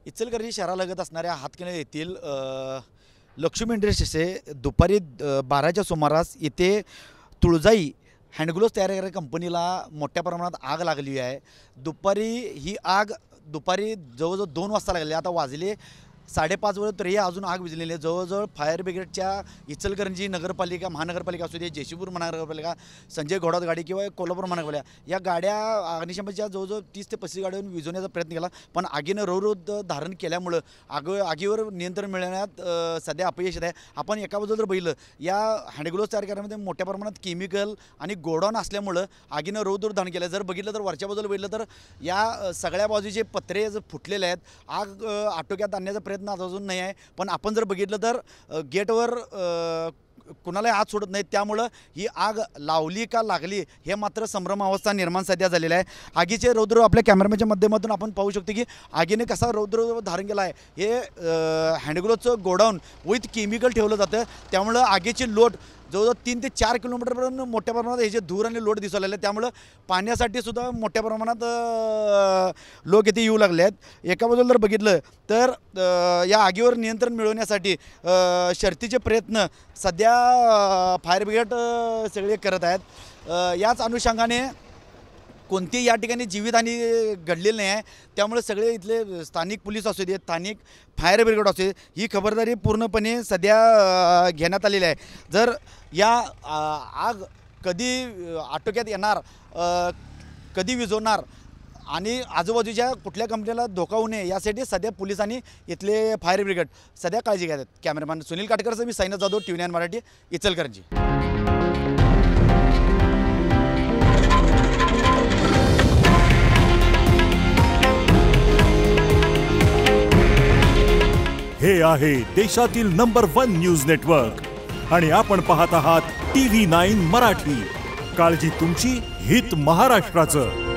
इचलकरंजी शहरालगत असणाऱ्या हातकणंगले येथील लक्ष्मी इंडस्ट्रीजचे दुपारी 12च्या सुमारास येथे तुळजाई हँडग्लोव्स तयार करणाऱ्या कंपनीला मोठ्या प्रमाणात आग लागली आहे। ही आग दुपारी जवळजवळ 2 वाजता लागली। आता वाजले 5:30 वेळ तरी अजून आग विझलेली आहे। जवळजवळ फायर ब्रिगेडच्या इचलकरंजी नगरपालिका महानगरपालिका असू दे, जयसिंगपूर महानगरपालिका, संजय घोडावत गाडी किंवा कोल्हापूर महानगरपालिका या गाड्या अग्निशमनाच्या जवळजवळ 30 ते 35 गाड्यांनी विझवण्याचा प्रयत्न केला, पण आगीनं रौद्र धारण केल्यामुळे आगीवर नियंत्रण मिळवण्यात सध्या अपयश आहे। आपण एका बाजूला जर बघितलं, या हँडग्लोव्स तयार करण्यामध्ये मोठ्या प्रमाणात केमिकल आणि गोडाऊन असल्यामुळे आगीनं रौद्र धारण केलं। जर बघितलं तर वरच्या बाजूला बघितलं तर या सगळ्या बाजूचे पत्रे फुटलेले आहेत। आग आटोक्यात आणण्याचा प्रयत्न अजून नाही आहे, पण आपण जर बघितलं तर गेटवर कुणालाही हात सोडत नाहीत। त्यामुळे ही आग लावली का लागली हे मात्र संभ्रम अवस्था निर्माण सध्या झालेला आहे। आगीचे रौद्र आपल्या कॅमेरामॅनच्या माध्यमातून आपण पाहू शकतो की आगीने कसा रौद्र धारण केला आहे। हे हँडग्लोव्हचं गोडाऊन विथ केमिकल ठेवलं जातं, त्यामुळे आगीची लोट जवळजवळ 3 ते 4 किलोमीटरपर्यंत मोठ्या प्रमाणात हे जे धूर आणि लोट दिसू लागले, त्यामुळे पाण्यासाठी सुद्धा मोठ्या प्रमाणात लोक इथे येऊ लागले आहेत। एका बाजूला जर बघितलं तर या आगीवर नियंत्रण मिळवण्यासाठी शर्थीचे प्रयत्न सध्या फायर ब्रिगेड सगळे करत आहेत। याच अनुषंगाने कोणती या ठिकाणी जीवितहानी घडलेली नाही आहे, त्यामुळे सगळे इथले स्थानिक पोलीस असू दे, स्थानिक फायर ब्रिगेड असू दे, ही खबरदारी पूर्णपणे सध्या घेण्यात आलेली आहे। जर या आग कधी आटोक्यात येणार, कधी विझवणार आणि आजूबाजूच्या कुठल्या कंपनीला धोका होऊ नये यासाठी सध्या पोलिसांनी इथले फायर ब्रिगेड सध्या काळजी घेतात। कॅमेरामॅन सुनील काटकरसह मी साईनाथ जाधव, TV9 मराठी, इचलकरंजी। हे आहे देशातील नंबर 1 न्यूज नेटवर्क आणि आपण पाहत आहात TV9 मराठी। काळजी तुमची, हित महाराष्ट्राचं।